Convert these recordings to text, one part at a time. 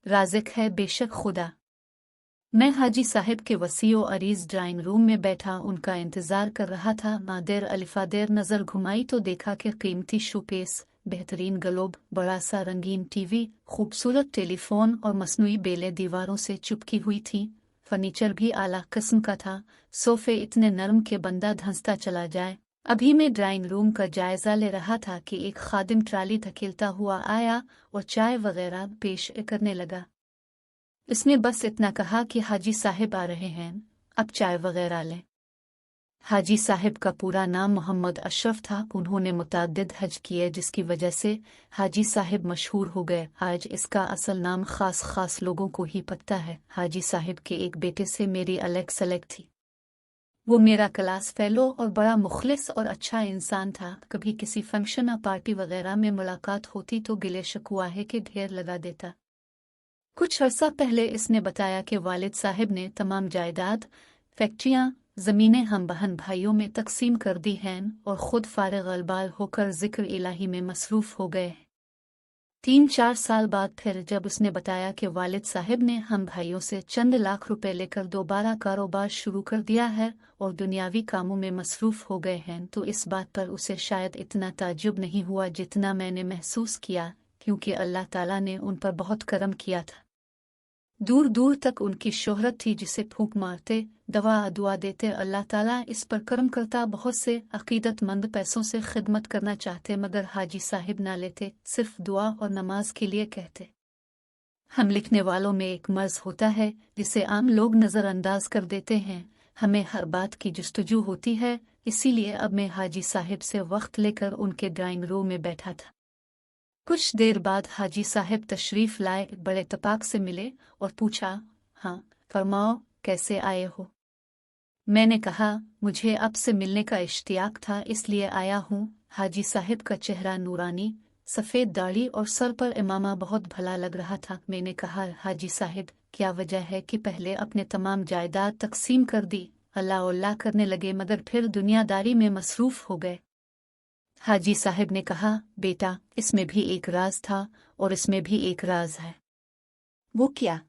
राज़िक है बेशक खुदा। मैं हाजी साहब के वसीओ अरीज ड्राइंग रूम में बैठा उनका इंतज़ार कर रहा था। नादेर अलिफादेर नज़र घुमाई तो देखा कि कीमती शोकेस, बेहतरीन गलोब, बड़ा सा रंगीन टीवी, खूबसूरत टेलीफोन और मसनूई बेलें दीवारों से चिपकी हुई थीं। फर्नीचर भी आला किस्म का था। सोफे इतने नरम कि बंदा धंसता चला जाए। अभी मैं ड्राइंग रूम का जायजा ले रहा था कि एक खादिम ट्राली धकेलता हुआ आया और चाय वगैरह पेश करने लगा। इसने बस इतना कहा कि हाजी साहब आ रहे हैं, अब चाय वगैरह लें। हाजी साहब का पूरा नाम मोहम्मद अशरफ था। उन्होंने मुतअद्दिद हज किए जिसकी वजह से हाजी साहब मशहूर हो गए। आज इसका असल नाम खास लोगों को ही पता है। हाजी साहब के एक बेटे से मेरी अलग सलग थी। वो मेरा क्लास फेलो और बड़ा मुखलिस और अच्छा इंसान था। कभी किसी फंक्शन या पार्टी वगैरह में मुलाकात होती तो गिले शिकवाहे के ढेर लगा देता। कुछ अर्सा पहले इसने बताया कि वालिद साहब ने तमाम जायदाद, फैक्ट्रियां, ज़मीनें हम बहन भाइयों में तकसीम कर दी हैं और ख़ुद फारिग अलबाल होकर ज़िक्र इलाही में मसरूफ़ हो गए। 3-4 साल बाद फिर जब उसने बताया कि वालिद साहब ने हम भाइयों से चंद लाख रुपए लेकर दोबारा कारोबार शुरू कर दिया है और दुनियावी कामों में मसरूफ़ हो गए हैं, तो इस बात पर उसे शायद इतना ताज्जुब नहीं हुआ जितना मैंने महसूस किया, क्योंकि अल्लाह ताला ने उन पर बहुत करम किया था। दूर दूर तक उनकी शोहरत थी जिसे फूंक मारते, दवा दुआ देते अल्लाह ताला इस पर करम करता। बहुत से अकीदतमंद पैसों से खिदमत करना चाहते मगर हाजी साहिब ना लेते, सिर्फ दुआ और नमाज के लिए कहते। हम लिखने वालों में एक मर्ज होता है जिसे आम लोग नज़रअंदाज कर देते हैं। हमें हर बात की जुस्तजू होती है, इसीलिए अब मैं हाजी साहिब से वक्त लेकर उनके ड्राइंग रूम में बैठा था। कुछ देर बाद हाजी साहब तशरीफ लाए, बड़े तपाक से मिले और पूछा, हाँ फरमाओ कैसे आए हो। मैंने कहा, मुझे आपसे मिलने का इश्तियाक था इसलिए आया हूँ। हाजी साहब का चेहरा नूरानी, सफ़ेद दाढ़ी और सर पर इमामा बहुत भला लग रहा था। मैंने कहा, हाजी साहब क्या वजह है कि पहले अपने तमाम जायदाद तकसीम कर दी, अल्लाह करने लगे मगर फिर दुनियादारी में मसरूफ़ हो गए। हाजी साहब ने कहा, बेटा इसमें भी एक राज था और इसमें भी एक राज है। वो क्या?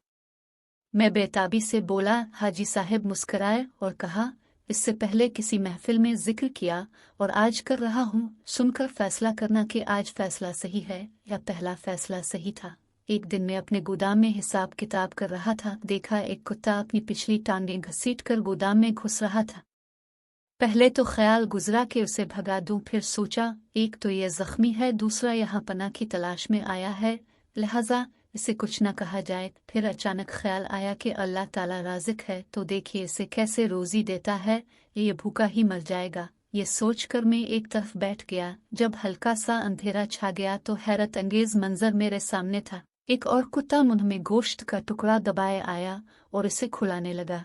मैं बेताबी से बोला। हाजी साहब मुस्कराए और कहा, इससे पहले किसी महफिल में जिक्र किया और आज कर रहा हूँ, सुनकर फैसला करना कि आज फैसला सही है या पहला फैसला सही था। एक दिन मैं अपने गोदाम में हिसाब किताब कर रहा था, देखा एक कुत्ता अपनी पिछली टांगें घसीट कर गोदाम में घुस रहा था। पहले तो ख्याल गुजरा कि उसे भगा दूं, फिर सोचा एक तो ये जख्मी है, दूसरा यहाँ पनाह की तलाश में आया है, लिहाजा इसे कुछ न कहा जाए। फिर अचानक ख्याल आया कि अल्लाह ताला राज़िक है तो देखिए इसे कैसे रोज़ी देता है, ये भूखा ही मर जाएगा। ये सोचकर मैं एक तरफ बैठ गया। जब हल्का सा अंधेरा छा गया तो हैरत अंगेज मंजर मेरे सामने था। एक और कुत्ता मुंह में गोश्त का टुकड़ा दबाए आया और इसे खुलाने लगा।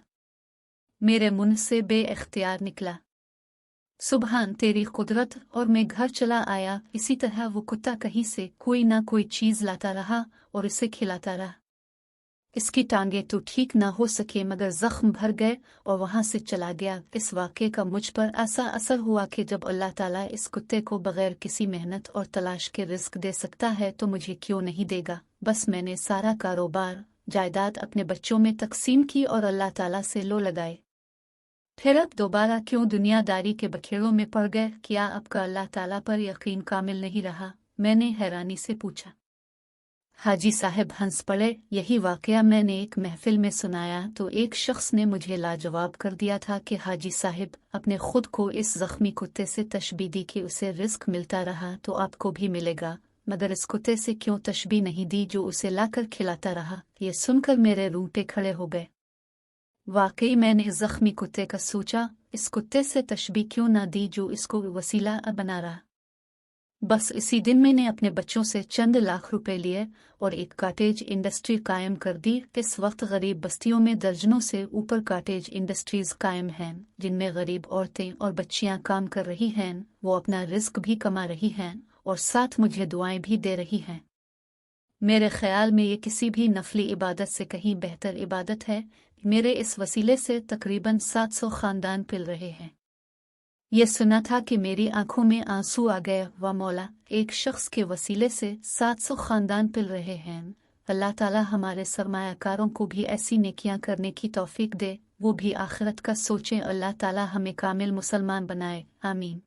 मेरे मुंह से बेइख्तियार निकला, सुबहान तेरी कुदरत, और मैं घर चला आया। इसी तरह वो कुत्ता कहीं से कोई ना कोई चीज लाता रहा और इसे खिलाता रहा। इसकी टांगे तो ठीक ना हो सके मगर जख्म भर गए और वहां से चला गया। इस वाक़े का मुझ पर ऐसा असर हुआ कि जब अल्लाह ताला इस कुत्ते को बगैर किसी मेहनत और तलाश के रिस्क दे सकता है तो मुझे क्यों नहीं देगा। बस मैंने सारा कारोबार, जायदाद अपने बच्चों में तकसीम की और अल्लाह ताला से लो लगाए। फिर अब दोबारा क्यों दुनियादारी के बखेड़ों में पड़ गए? क्या आपका अल्लाह ताला पर यकीन कामिल नहीं रहा? मैंने हैरानी से पूछा। हाजी साहब हंस पड़े। यही वाकया मैंने एक महफिल में सुनाया तो एक शख्स ने मुझे लाजवाब कर दिया था कि हाजी साहब अपने खुद को इस जख्मी कुत्ते से तशबीह दी कि उसे रिस्क मिलता रहा तो आपको भी मिलेगा, मगर इस कुत्ते से क्यों तशबीह नहीं दी जो उसे लाकर खिलाता रहा। ये सुनकर मेरे रूंगटे खड़े हो गए। वाकई मैंने इस जख्मी कुत्ते का सोचा, इस कुत्ते से तशबीह क्यों ना दी जो इसको वसीला बना रहा। बस इसी दिन मैंने अपने बच्चों से चंद लाख रुपए लिए और एक काटेज इंडस्ट्री कायम कर दी। इस वक्त गरीब बस्तियों में दर्जनों से ऊपर काटेज इंडस्ट्रीज कायम हैं जिनमें गरीब औरतें और बच्चियां काम कर रही हैं। वो अपना रिस्क भी कमा रही हैं और साथ मुझे दुआएं भी दे रही हैं। मेरे ख्याल में ये किसी भी नफली इबादत से कहीं बेहतर इबादत है। मेरे इस वसीले से तकरीबन 700 खानदान पिल रहे हैं। ये सुना था कि मेरी आंखों में आंसू आ गए। व मौला, एक शख्स के वसीले से 700 खानदान पिल रहे हैं, اللہ تعالی ہمارے سرمایہ کاروں کو بھی ایسی نیکیاں کرنے کی توفیق دے، وہ بھی آخرت کا سوچیں۔ اللہ تعالی ہمیں کامل مسلمان بنائے، آمین۔